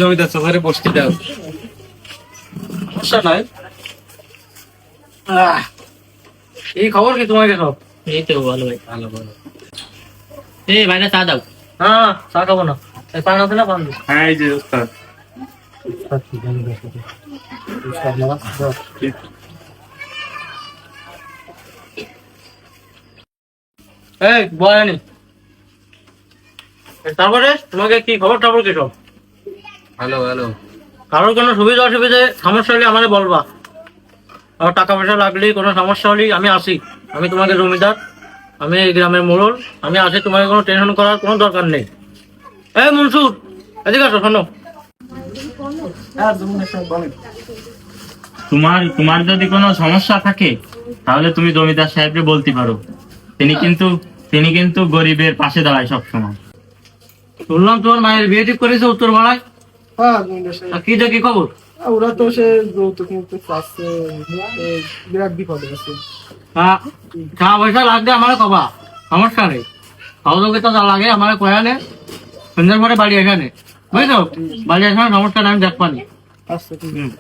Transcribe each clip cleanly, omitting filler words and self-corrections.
জমিদার চাচারে বসতে দাও, সমস্যা নাই। এই খবর কি তোমাকে সব? এই তো ভালো ভাই। ভালো ভালো। এই ভাইরা চা দাও। হ্যাঁ, চা খাবো না, পান আছে না? পান দিই। হ্যাঁ এই যে ওস্তাদ। এই বয়ানি, তারপরে তোমাকে কি খবর টবর কি সব? ভালো ভালো। কারোর কোনো সুবিধা অসুবিধে সমস্যা হলে আমাদের বলবা, আর টাকা পয়সা লাগলে কোনো সমস্যা হলে আমি আসি। আমি তোমাকে জমিদার, আমি এই গ্রামের মোড়ল, আমি আসি। তোমাকে কোনো টেনশন করার কোনো দরকার নেই। এই মনসুর, এদিকে আসো, শোনো। তোমার যদি কোনো সমস্যা থাকে তাহলে তুমি জমিদার সাহেবকে বলতে পারো। তিনি কিন্তু গরিবের পাশে দাঁড়ায় সবসময়। শুনলাম তোমার মায়ের বিয়ে ঠিক করেছে উত্তর পাড়ায়। হ্যাঁ জমিদার সাহেব, কি দেখি খবর? ওরা তো সে যৌতুক মুক্তি পাচ্ছে, বিরাট বিপদে আছে। টাকা পয়সা লাগবে আমার কবা, সমস্যা নেই। সহযোগিতা যা লাগে আমার কয়ানে, সন্ধ্যার পরে বাড়ি এখানে, বুঝছো? বাড়ি এখানে সমস্যা নেই, আমি দেখ পানি। আচ্ছা ঠিক আছে।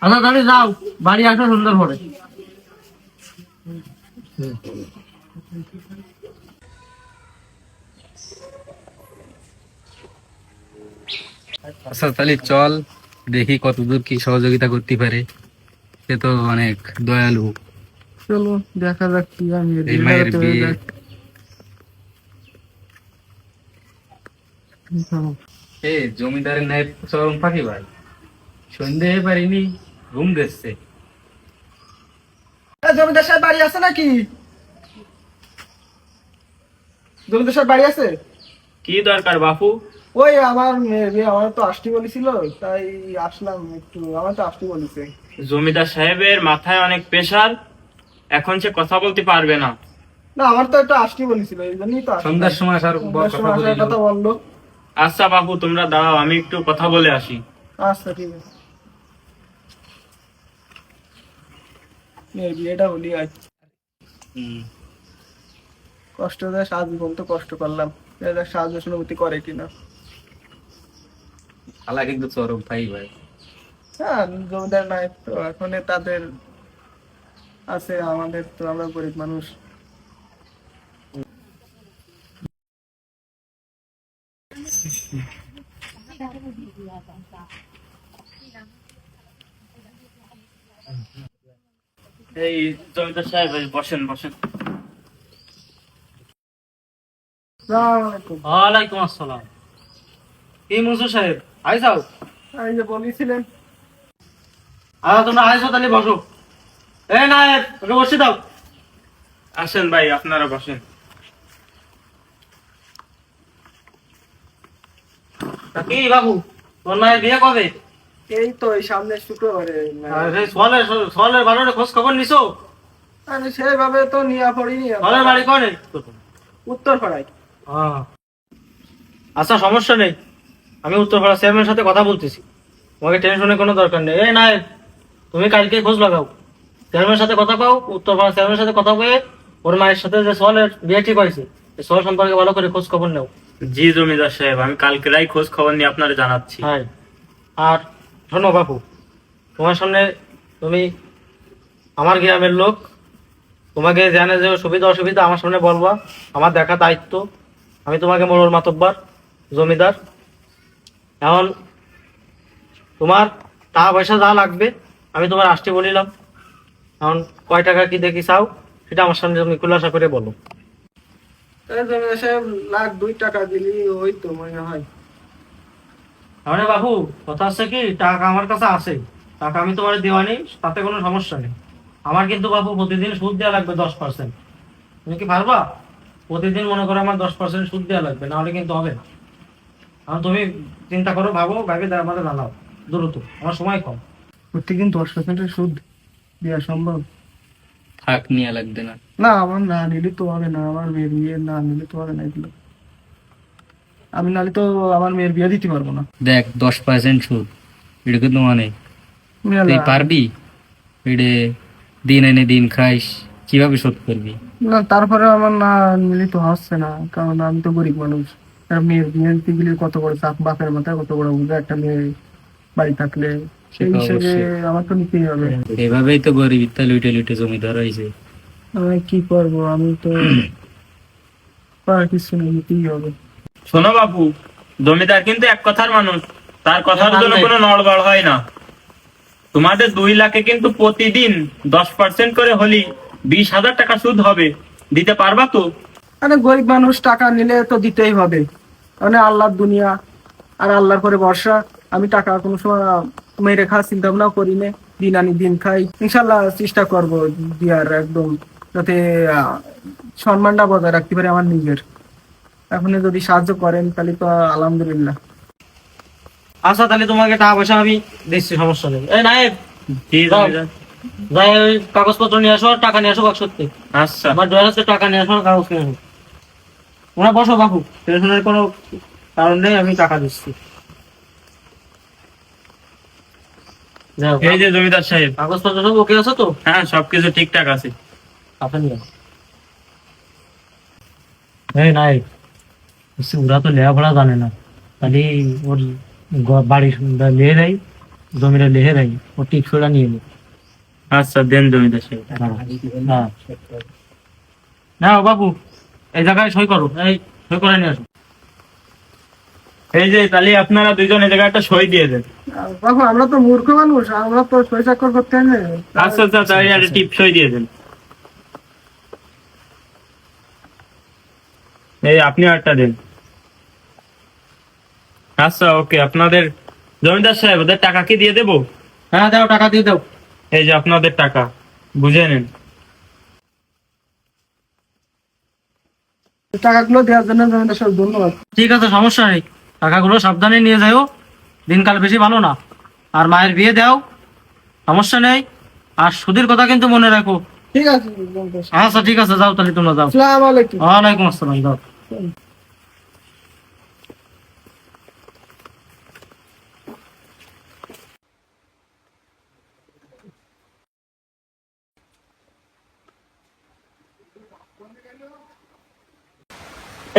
আচ্ছা তাহলে যাও, বাড়ি আসো সন্ধ্যার পরে। আচ্ছা তাহলে চল দেখি কতদূর কি সহযোগিতা করতে পারে। সে তো অনেক দয়ালু। চলো দেখা যাক কি আমি এই মায়ের বিয়ে। জমিদারের ন্যায় চরম পাখি ভাই, সন্ধে পারিনি, ঘুম দিচ্ছে। জমিদার সাহেব বাড়ি আছে নাকি? জমিদার সাহেব বাড়ি আছে? কি দরকার বাপু? ওই আমার মেয়ের বিয়ে, আমার তো আসতে বলেছিল, তাই আসলাম একটু। আমার তো আসতে বলেছে। জমিদার সাহেবের মাথায় অনেক প্রেসার, এখন সে কথা বলতে পারবে না। না আমার তো একটু আসতে বলেছিল, এই জন্যই তো আসলাম। সন্ধ্যার সময় আসার সন্ধ্যার সময় আসার কথা বললো। আচ্ছা বাপু তোমরা দাঁড়াও, আমি একটু কথা বলে আসি। আচ্ছা ঠিক আছে। মেয়ের বিয়েটা হলি আজ, কষ্ট দেয় সারাজীবন তো কষ্ট করলাম, সাহায্য সহানুভূতি করে কিনা। খালা কিন্তু চরম পাই ভাই। হ্যাঁ জমিদার নাই তো এখন তাদের আছে, আমাদের তো আমরা গরিব মানুষ। এই জমিদার সাহেব বসেন বসেন। আসসালামু আলাইকুম। ওয়ালাইকুম আসসালাম। কি মনসুর সাহেব, আইসাও? এই যে বলেছিলেন। তোমরা আইসো, তাহলে বসো। এই না, ওকে বসে দাও। আসেন ভাই, আপনারা বসেন। তা কি বাবু, তোর মায়ের বিয়ে কবে? এই তো এই সামনে শুক্রবারে। সেই সোয়ালের বাড়ির খোঁজ খবর নিছো? আমি সেইভাবে তো নিয়ে পড়িনি। সোয়ালের বাড়ি কনে? উত্তর পাড়ায়। আচ্ছা সমস্যা নেই, আমি উত্তরপাড়া চেয়ারম্যানের সাথে কথা বলতেছি, তোমাকে টেনশনের কোনো দরকার নেই। এই নাই, তুমি কালকে খোঁজ লাগাও, চেয়ারম্যানের সাথে কথা পাও, উত্তরপাড়া চেয়ারম্যানের সাথে কথা বলে ওর মায়ের সাথে যে সোয়ালের বিয়ে ঠিক হয়েছে, এই সোয়াল সম্পর্কে ভালো করে খোঁজ খবর নেও। জি জমিদার সাহেব, আমি কালকেরাই খোঁজ খবর নিয়ে আপনারা জানাচ্ছি। হ্যাঁ, আর শোনো বাপু, তোমার সামনে, তুমি আমার গ্রামের লোক, তোমাকে জানে যে সুবিধা অসুবিধা আমার সামনে বলবা, আমার দেখা দায়িত্ব। আমি তোমাকে মোড়ল মাতব্বার, জমিদার। এখন তোমার টাকা পয়সা যা লাগবে আমি তোমার আসতে বলিলাম। এখন কয় টাকা কি দেখি চাও সেটা আমার সামনে তুমি খুলাসা করে বলো। জমিদার সাহেব লাখ 2 টাকা দিলি ওই তো মনে হয়। তাহলে বাবু কথা হচ্ছে কি, টাকা আমার কাছে আছে, টাকা আমি তোমার দেওয়া নেই, তাতে কোনো সমস্যা নেই। আমার কিন্তু বাবু প্রতিদিন সুদ দেওয়া লাগবে 10%। তুমি কি পারবা? প্রতিদিন মনে করো আমার 10% সুদ দেওয়া লাগবে, নাহলে কিন্তু হবে না। এখন তুমি চিন্তা করো, ভাবো, ভাবে আমাদের জানাও দ্রুত, আমার সময় কম। প্রতিদিন 10% সুদ দেওয়া সম্ভব? থাক, নিয়ে লাগবে না। না আমার না নিলে তো হবে না, আমার মেয়ের বিয়ে না নিলে তো হবে না এগুলো। আমি নালে তো আমার মেয়ের বিয়ে দিতে পারবো না। দেখ 10% সুদ, এটা কিন্তু মানে তুই পারবি? এটা দিন এনে দিন খাইস, কিভাবে শোধ করবি? না তারপরে আমার না নিলে তো হচ্ছে না, কারণ আমি তো গরিব মানুষ। একটা মেয়ের বিয়ে দিতে গেলে কত বড় চাপ, বাপের মাথায় কত বড় বুঝে, একটা মেয়ে বাড়ি থাকলে সেই সেটা হিসেবে অবশ্যই। আমার তো নিতেই হবে। এভাবেই তো গরিবিত্তা লুটে লুটে জমিদার হয়েছে। আমি কি করব, আমি তো আর কিছু নেই, নিতেই হবে। শোনো বাপু, জমিদার কিন্তু এক কথার মানুষ, তার কথার জন্য কোনো নড়বড় হয় না। তোমাদের 2 লাখে কিন্তু প্রতিদিন 10% করে হলি 20,000 টাকা সুদ হবে, দিতে পারবা তো? আরে গরিব মানুষ, টাকা নিলে তো দিতেই হবে, মানে আল্লাহর দুনিয়া আর আল্লাহর পরে ভরসা। আমি টাকা কোনো সময় মেরে খাওয়ার চিন্তা ভাবনাও করি না, দিন আনি দিন খাই। ইনশাল্লাহ চেষ্টা করবো দিয়ার একদম, যাতে সম্মানটা বজায় রাখতে পারি আমার নিজের। এখন যদি সাহায্য করেন তাহলে তো আলহামদুলিল্লাহ। আচ্ছা তাহলে তোমাকে টাকা পয়সা আমি দিচ্ছি, সমস্যা নেই। এই নায়েব, জি জমিদার। যাই ওই কাগজপত্র নিয়ে আসো, আর টাকা নিয়ে আসো বাক্স থেকে। আচ্ছা। আমার ড্রয়ার আছে, টাকা নিয়ে আসো, আর কাগজ নিয়ে আসো। তোমরা বসো বাবু, টেনশনের কোনো কারণ নেই, আমি টাকা দিচ্ছি। যাও, এই যে জমিদার সাহেব। কাগজপত্র সব ওকে আছে তো? হ্যাঁ, সবকিছু ঠিকঠাক আছে। আপনি নিয়ে এই নাই, ওরা তো লেখাপড়া জানে না, তাহলে ওর বাড়ির লেহেরাই, জমিটা লেহেরাই, ওর টিপসটা নিয়ে নে। আচ্ছা দেন জমিদার সাহেব। হ্যাঁ, না বাবু, এই জায়গায় সই করো, এই সই করে নিয়ে আসো। এই যে তাহলে আপনারা 2জন এই জায়গায় একটা সই দিয়ে দেন। বাবু আমরা তো মূর্খ মানুষ, আমরা তো সই স্বাক্ষর করতে হয় না। আচ্ছা আচ্ছা, তাহলে একটা টিপ সই দিয়ে দেন। এই আপনি একটা দেন। আচ্ছা ওকে, আপনাদের জমিদার সাহেব ওদের টাকা কি দিয়ে দেবো? হ্যাঁ দাও, টাকা দিয়ে দাও। এই যে আপনাদের টাকা, বুঝে নেন। টাকাগুলো দেওয়ার জন্য জমিদার সাহেব ধন্যবাদ। ঠিক আছে, সমস্যা নেই, টাকাগুলো সাবধানে নিয়ে যাও, দিনকাল বেশি ভালো না। আর মায়ের বিয়ে দাও, সমস্যা নেই। আর সুধীর কথা কিন্তু মনে রাখো। ঠিক আছে জমিদার সাহেব। আচ্ছা ঠিক আছে, যাও তাহলে তোমরা যাও। আসসালামু আলাইকুম। ওয়ালাইকুম আসসালাম, যাও।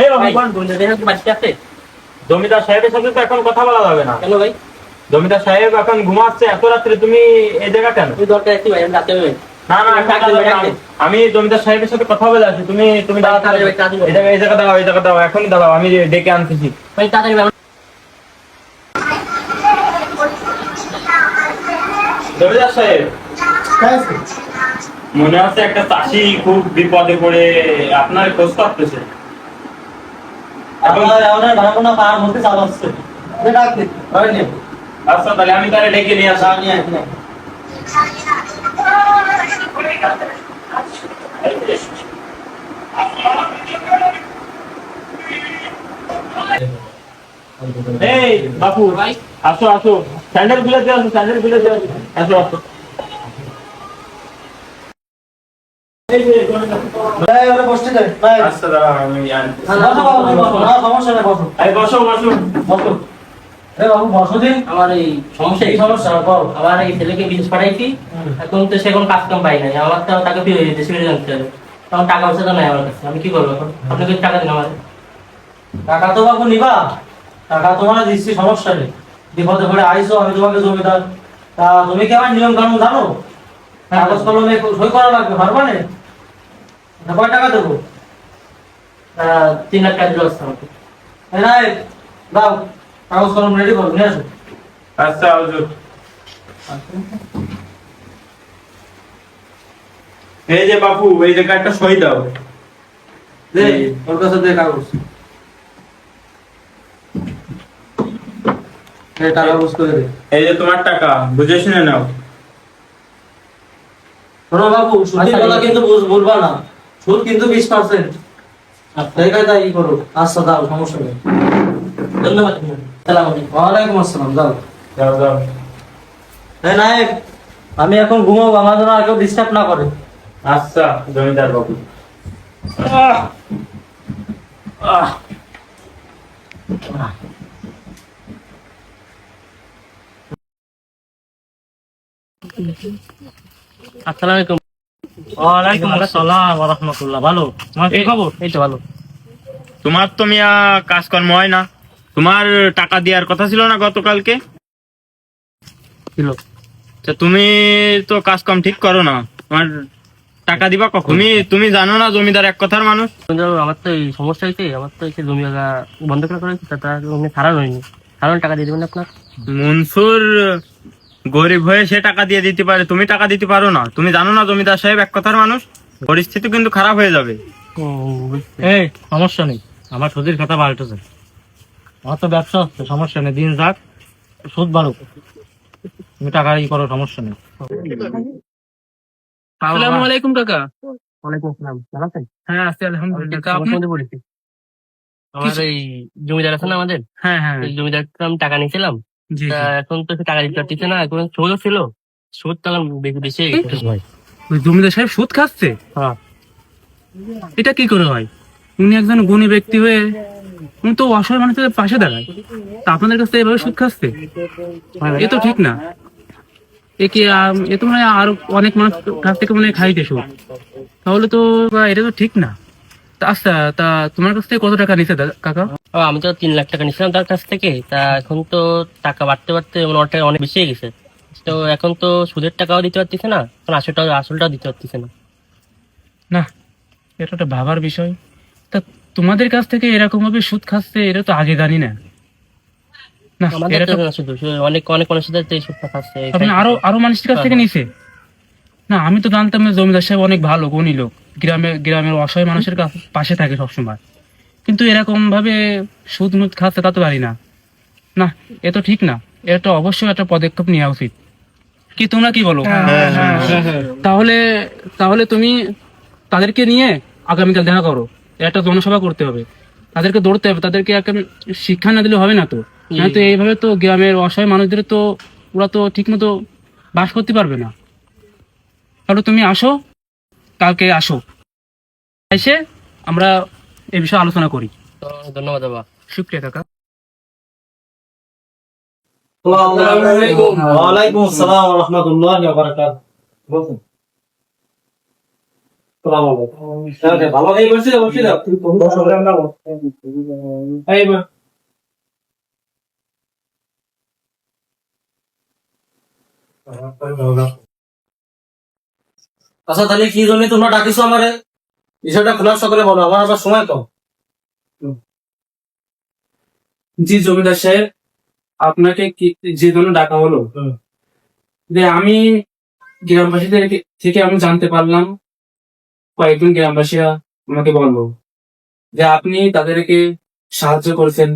এই বাবু, ভাই বাড়িতে আছে? জমিদার সাহেবের সাথে তো এখন কথা বলা যাবে না। কেন ভাই? জমিদার সাহেব এখন ঘুমাচ্ছে, এত রাত্রে তুমি এই জায়গা কেন? তুই দরকার আছে ভাই, আমি রাতে ভাই। না না, ডাক এখন দেবে, যাবে না। ডাক দেবে। আমি জমিদার সাহেবের সাথে কথা বলে আছি, তুমি তুমি দাঁড়াতে তাড়াতাড়ি হবে। ভাই, তাড়াতাড়ি ভাই। এই জায়গা দাও, এই জায়গা দাও, এখনই দাঁড়াও, আমি ডেকে আনতেছি। ভাই তাড়াতাড়ি ভাই। জমিদার সাহেব, মনে হচ্ছে একটা চাষি খুব বিপদে পড়ে আপনার খোঁজ করতেছে। আচ্ছা তাহলে আমি তাহলে ডেকে নিয়ে আসি। এই বাপু ভাই আসো আসো, স্যান্ডেল খুলে দিয়ে আসো, স্যান্ডেল খুলে দিয়ে আসো, আসো আসো। এই যে আচ্ছা দাঁড়াও, আমি আনতেছি। এই বসো বসো। আমার এই সমস্যা, এই সমস্যা আমার এই ছেলেকে বিদেশ পাঠাইছি, এখন তো সে কোনো কাজ কাম পাই নাই। আমার তো টাকা দেশে ফিরে জানতে হবে, তখন টাকা পয়সা তো নাই আমার কাছে, আমি কি করবো এখন? আপনি কিছু টাকা দিন আমার। টাকা তো বাবু নিবা, টাকা তোমার দিচ্ছি, সমস্যা নেই। বিপদে পড়ে আইসো, আমি তোমাকে জমিদার, তা তুমি কি আমার নিয়ম কানুন জানো? কাগজ কলমে সই করা লাগবে, পারবা না? কয় টাকা দেবো? 3 লাখ টাকা দিল আসছে আমাকে। এই নাই, দাও, কাগজ কলম রেডি করো, নিয়ে আসো। আচ্ছা হুজুর। এই যে বাপু, এই জায়গায় একটা সই দাও। দে, ওর কাছে দে কাগজ। এই টাকা কাগজ করে দে। এই যে তোমার টাকা, বুঝে শুনে নাও। শোনো বাবু, সুদের কথা কিন্তু বলবা না, সুদ কিন্তু 20%। জায়গায় তাই করো। আচ্ছা দাও, সমস্যা নেই। ধন্যবাদ। সালাম আলাইকুম। ওয়ালাইকুম আসসালাম, যাও। যাও যাও। এই নায়েব, আমি এখন ঘুমাবো, আমার যেন আর কেউ ডিস্টার্ব না করে। আচ্ছা জমিদার বাবু। আসসালামু আলাইকুম। ওয়ালাইকুম আসসালাম ওয়া রাহমাতুল্লাহ। ভালো, তোমার কি খবর? এই তো ভালো। তোমার তো মিয়া কাজকর্ম হয় না, তোমার টাকা দেওয়ার কথা ছিল না গতকালকে? ছিল। তা তুমি তো কাজকর্ম ঠিক করো না, তোমার টাকা দিবা কখন? তুমি জানো না জমিদার এক কথার মানুষ। কিন্তু আমার তো এই সমস্যা হয়েছে, আমার তো এই জমি জায়গা বন্ধ করা হয়েছে, তা ছাড়ানো হয়নি। ছাড়ানো টাকা দিয়ে দেবেন আপনার? মনসুর গরিব হয়ে সে টাকা দিয়ে দিতে পারে, তুমি টাকা দিতে পারো না? তুমি জানো না জমিদার সাহেব এক কথার মানুষ, পরিস্থিতি কিন্তু খারাপ হয়ে যাবে। এই সমস্যা নেই, আমার সুদের কথা পাল্টেছে, আমার তো ব্যবসা হচ্ছে, সমস্যা নেই, দিন যাক, সুদ বাড়ুক, তুমি টাকা ই করো, সমস্যা নেই। আসসালামু আলাইকুম কাকা। ওয়ালাইকুম আসসালাম, ভালো আছেন? হ্যাঁ আছি আলহামদুলিল্লাহ। তা আপনি? মধ্যে পড়েছি। আমার এই জমিদার আছে না আমাদের, হ্যাঁ হ্যাঁ এই জমিদার আমি টাকা নিয়েছিলাম, জি তা এখন তো সে টাকা দিতে পারতেছে না, এখন সুদও ছিল, সুদ তো এখন বেশি হয়ে গেছে। ভাই ওই জমিদার সাহেব সুদ খাচ্ছে? হ্যাঁ। এটা কি করে হয়? উনি একজন গুণী ব্যক্তি হয়ে উনি তো অসহায় মানুষের পাশে দাঁড়ায়, তা আপনাদের কাছে এভাবে সুদ খাচ্ছে? এ তো ঠিক না। এ তো মানে আর অনেক মানুষ কাছ থেকে মানে খাইতে সুদ, তাহলে তো এটা তো ঠিক না। তা আচ্ছা, তা তোমার কাছ থেকে কত টাকা নিছে কাকা? আমি তো 3 লাখ টাকা নিয়েছিলাম তার কাছ থেকে, তা এখন তো টাকা বাড়তে বাড়তে অনেকটা অনেক বেশি হয়ে গেছে, তো এখন তো সুদের টাকাও দিতে পারতেছে না, এখন আসলটাও দিতে পারতেছে না। না, এটা একটা ভাবার বিষয়। তা তোমাদের কাছ থেকে এরকম ভাবে সুদ খাচ্ছে, এটা তো আগে জানি না। না, আমাদের এটা তো তো না, শুধু শুধু অনেক অনেক মানুষের সাথে এই সুদটা খাচ্ছে। আপনি আরো মানুষের কাছ থেকে নিছে? না, আমি তো জানতাম না জমিদার সাহেব অনেক ভালো গুণী লোক, গ্রামের অসহায় মানুষের পাশে থাকে সবসময়, কিন্তু এরকম ভাবে সুদ মুদ খাচ্ছে তা তো পারি না। না, এ তো ঠিক না, এটা অবশ্যই একটা পদক্ষেপ নেওয়া উচিত। কি তোমরা কি বলো? তাহলে তাহলে তুমি তাদেরকে নিয়ে আগামীকাল দেখা করো, একটা জনসভা করতে হবে, তাদেরকে দৌড়তে হবে, তাদেরকে একটা শিক্ষা না দিলে হবে না তো। না তো এইভাবে তো গ্রামের অসহায় মানুষদের তো ওরা তো ঠিক মতো বাস করতে পারবে না। তাহলে তুমি আসো, কালকে আসো, এসে আমরা এই বিষয়ে আলোচনা করি। তো ধন্যবাদ বাবা। শুক্রিয়া কাকা। ওয়ালাইকুম আসসালাম ওয়া রাহমাতুল্লাহি ওয়া বারাকাতুহু। বলুন। আসসালামু আলাইকুম। ভালো হয়ে গেছে বলছি না, তুই কোন প্রবলেম না। এই মা, আচ্ছা তাহলে কি জন্য তোমরা ডাকিছো আমারে, বিষয়টা খোলাসা করে বলো, আমার আবার সময় কম। জি জমিদার সাহেব, আপনাকে যে জন্য ডাকা হলো, যে আমি গ্রামবাসীদের থেকে আমি জানতে পারলাম, কয়েকজন গ্রামবাসীরা আমাকে বললো যে আপনি তাদেরকে সাহায্য করেছেন।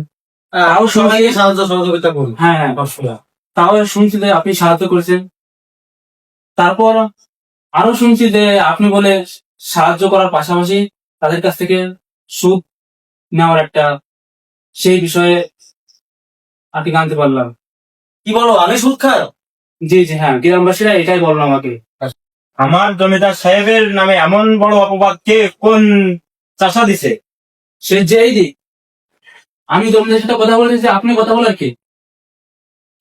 তাও সবাইকে সাহায্য সহযোগিতা করুন। হ্যাঁ হ্যাঁ অবশ্যই, তাও শুনছি যে আপনি সাহায্য করেছেন। তারপর আরো শুনছি যে আপনি বলে সাহায্য করার পাশাপাশি তাদের কাছ থেকে সুদ নেওয়ার একটা, সেই বিষয়ে আর কি জানতে পারলাম। কি বলো, আমি সুদ খাই? জি জি হ্যাঁ, গ্রামবাসীরা এটাই বললো আমাকে। আমার জমিদার সাহেবের নামে এমন বড় অপবাদ কে কোন চাষা দিছে? সে যেই দিক, আমি জমিদার সাথে কথা বলেছি, যে আপনি কথা বলার কে?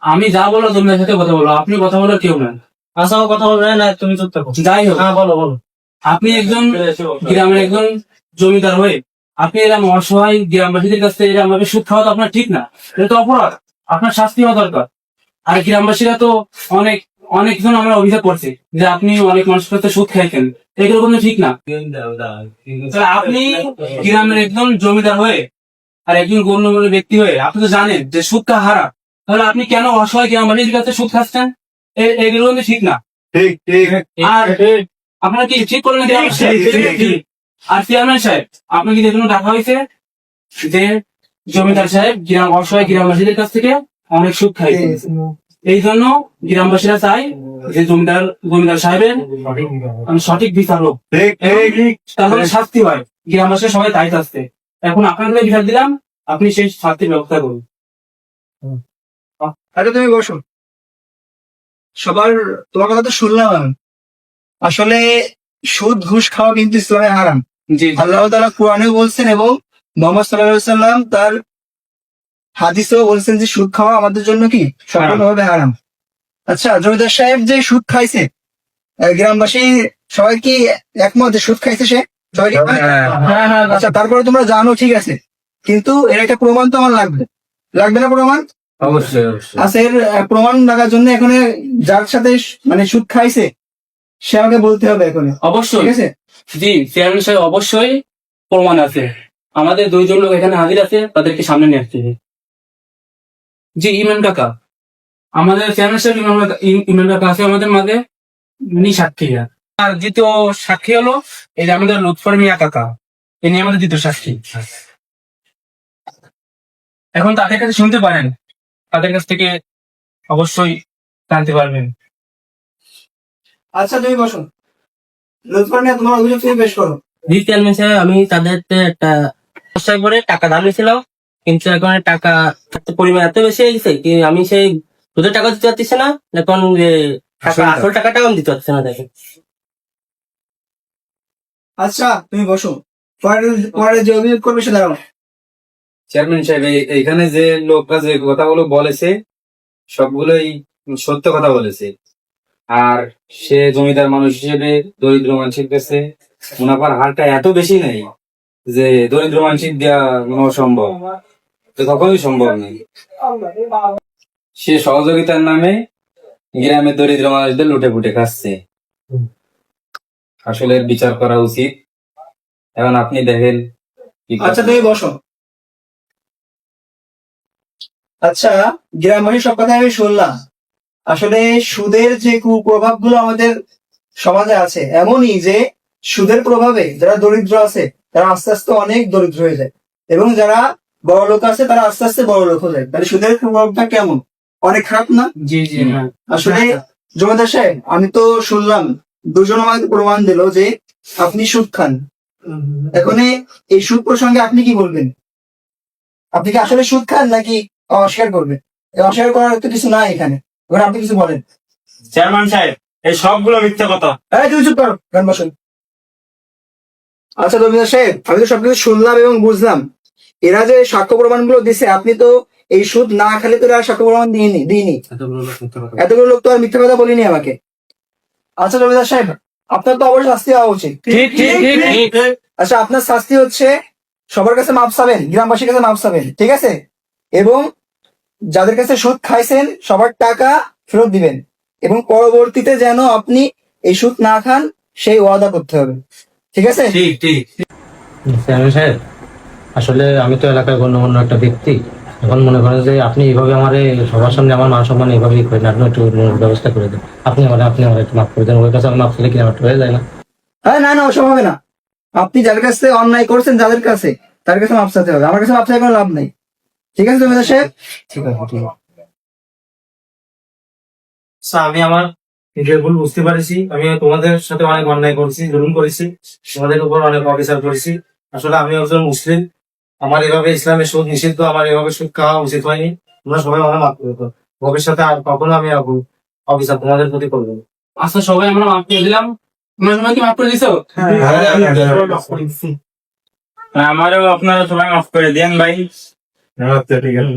আমি যা বলো জমিদার সাথে কথা বলো, আপনি কথা বলার কেউ না। আচ্ছা ও কথা বলবে না, তুমি চুপ থাকো। যাই হোক, হ্যাঁ বলো বলো। আপনি একজন গ্রামের একজন জমিদার হয়ে আপনি এরকম অসহায় গ্রামবাসীদের কাছ থেকে এরকম ভাবে সুদ খাওয়া তো আপনার ঠিক না, এটা তো অপরাধ, আপনার শাস্তি হওয়া দরকার। আর গ্রামবাসীরা তো অনেকজন আমরা অভিযোগ করছে যে আপনি অনেক মানুষের কাছে সুদ খাইছেন, এগুলো কিন্তু ঠিক না। তাহলে আপনি গ্রামের একজন জমিদার হয়ে আর একজন গণ্যমান্য ব্যক্তি হয়ে আপনি তো জানেন যে সুদ কা হারাম, তাহলে আপনি কেন অসহায় গ্রামবাসীদের কাছে সুদ খাচ্ছেন? এগুলো কিন্তু ঠিক না। আর আপনারা কি ঠিক করলেন? আর চেয়ারম্যান সাহেব, আপনাকে যে জন্য ডাকা হয়েছে, যে জমিদার সাহেব অসহায় গ্রামবাসীদের কাছ থেকে অনেক সুদ খাইছে, এই জন্য গ্রামবাসীরা চায় যে জমিদার সাহেবের সঠিক বিচার হোক, তাহলে শাস্তি হয়, গ্রামবাসী সবাই তাই চাচ্ছে। এখন আপনাকে বিচার দিলাম, আপনি সেই শাস্তির ব্যবস্থা করুন। আরে তুমি বসো, সবার তোমার কথা তো শুনলাম আমি। আসলে সুদ ঘুষ খাওয়া কিন্তু ইসলামে হারাম। জি আল্লাহ তাআলা কোরআনেও বলছেন এবং মুহাম্মদ সাল্লাল্লাহু আলাইহি সাল্লাম তার হাদিসেও বলছেন যে সুদ খাওয়া আমাদের জন্য কি সম্পূর্ণভাবে হারাম। আচ্ছা, জমিদার সাহেব যে সুদ খাইছে গ্রামবাসী সবাই কি একমত যে সুদ খাইছে সে সবাই কি একমত? আচ্ছা, তারপরে তোমরা জানো ঠিক আছে, কিন্তু এর একটা প্রমাণ তো আমার লাগবে, লাগবে না প্রমাণ? অবশ্যই অবশ্যই। আচ্ছা, এর প্রমাণ লাগার জন্য এখানে যার সাথে মানে সুদ খাইছে সে আমাকে বলতে হবে এখন, অবশ্যই ঠিক আছে? জি চেয়ারম্যান সাহেব, অবশ্যই প্রমাণ আছে। আমাদের দুইজন লোক এখানে হাজির আছে, তাদেরকে সামনে নিয়ে আসছে। জি ইমরান কাকা, আমাদের চেয়ারম্যান সাহেব ইমরান কাকা আছে আমাদের মাঝে, উনি সাক্ষী। আর দ্বিতীয় সাক্ষী হলো এই যে আমাদের লুৎফর মিয়া কাকা, ইনি আমাদের দ্বিতীয় সাক্ষী। এখন তাদের কাছে শুনতে পারেন, তাদের কাছ থেকে অবশ্যই জানতে পারবেন। আচ্ছা, তুমি বসো। লুৎফর মিয়া, তোমার অভিযোগ তুমি পেশ করো। জি চেয়ারম্যান সাহেব, আমি তাদের একটা সমস্যায় পড়ে টাকা ধার নিয়েছিলাম, কিন্তু এখন টাকা পরিমাণ এত বেশি হয়ে গেছে কি আমি সেই সুদের টাকা দিতে পারতেছি না, এখন আসল টাকাটাও আমি দিতে পারছি না দেখেন। আচ্ছা, তুমি বসো। পরে যে অভিযোগ করবে সে দাঁড়াও। চেয়ারম্যান সাহেব, এখানে যে লোকটা যে কথাগুলো বলেছে সবগুলোই সত্য কথা বলেছে। আর সে জমিদার মানুষ হিসেবে দরিদ্র মানুষের কাছে মুনাফার হারটা এত বেশি নেই যে দরিদ্র মানুষের দেওয়া অসম্ভব, তো কখনোই সম্ভব নেই। সে সহযোগিতার নামে গ্রামের দরিদ্র মানুষদের লুটে পুটে খাচ্ছে। আসলে এর বিচার করা উচিত। এখন আপনি দেখেন কি আচ্ছা, করতে। তুমি বসো। আচ্ছা, গ্রামবাসী সব কথা আমি শুনলাম। আসলে সুদের যে কুপ্রভাব গুলো আমাদের সমাজে আছে, এমনই যে সুদের প্রভাবে যারা দরিদ্র আছে তারা আস্তে আস্তে অনেক দরিদ্র হয়ে যায়, এবং যারা বড় লোক আছে তারা আস্তে আস্তে বড় লোক হয়ে যায়। তাহলে সুদের প্রভাবটা কেমন, অনেক খারাপ না? জি জি হ্যাঁ। আসলে জমিদার সাহেব, আমি তো শুনলাম দুজন আমাকে প্রমাণ দিল যে আপনি সুদ খান। এখন এই সুদ প্রসঙ্গে আপনি কি বলবেন? আপনি কি আসলে সুদ খান নাকি অস্বীকার করবেন? অস্বীকার করার তো কিছু নাই এখানে, এবার আপনি কিছু বলেন। চেয়ারম্যান সাহেব, এই সবগুলো মিথ্যা কথা। তুমি চুপ করো, গান বসুন। আচ্ছা জমিদার সাহেব, আমি তো সবকিছু শুনলাম এবং বুঝলাম। এরা যে সাক্ষ্য প্রমাণগুলো দিছে, আপনি তো এই সুদ না খেলে তো এরা সাক্ষ্য প্রমাণ দিইনি। এতগুলো লোক তো আর মিথ্যা কথা বলিনি আমাকে। আচ্ছা জমিদার সাহেব, আপনার তো অবশ্যই শাস্তি হওয়া উচিত। ঠিক ঠিক ঠিক। আচ্ছা, আপনার শাস্তি হচ্ছে সবার কাছে মাপ চাবেন, গ্রামবাসীর কাছে মাপ চাবেন, ঠিক আছে? এবং যাদের কাছে সুদ খাইছেন সবার টাকা ফেরত দিবেন, এবং পরবর্তীতে যেন আপনি এই সুদ না খান সেই ওয়াদা করতে হবে, ঠিক আছে? ঠিক ঠিক। চেয়ারম্যান সাহেব, আসলে আমি তো এলাকার গণ্যমান্য একটা ব্যক্তি। এখন মনে করেন যে আপনি এইভাবে আমার সবার সামনে আমার মান সম্মান এইভাবেই করেন, আপনি একটু ব্যবস্থা করে দেন। আপনি আমার একটু মাফ করে দেন, ওই কাছে আমি মাফ করলে কি আমার একটু হয়ে যায় না? না না, ওসব হবে না। আপনি যার কাছে অন্যায় করছেন, যাদের কাছে, তার কাছে মাপ চাইতে হবে, আমার কাছে মাপ চাই কোনো লাভ নাই, ঠিক আছে জমিদার সাহেব? ঠিক আছে, ঠিক আছে। আমি আমার নিজের ভুল বুঝতে পারছি। আমি তোমাদের সাথে অনেক অন্যায় করেছি, জুলুম করেছি, তোমাদের উপর অনেক অবিচার করেছি। আসলে আমি একজন মুসলিম, আমার এভাবে ইসলামের সুদ নিষিদ্ধ, আমার এভাবে সুদ খাওয়া উচিত হয়নি। তোমরা সবাই আমার মাফ করে দাও। ভবিষ্যতে আর কখনো আমি অবিচার তোমাদের প্রতি করবো না। আচ্ছা সবাই আমরা মাফ করে দিলাম। তোমরা সবাই কি মাফ করে দিছো? আমারও আপনারা সবাই মাফ করে দেন ভাই। আচ্ছা, ঠিক আছে।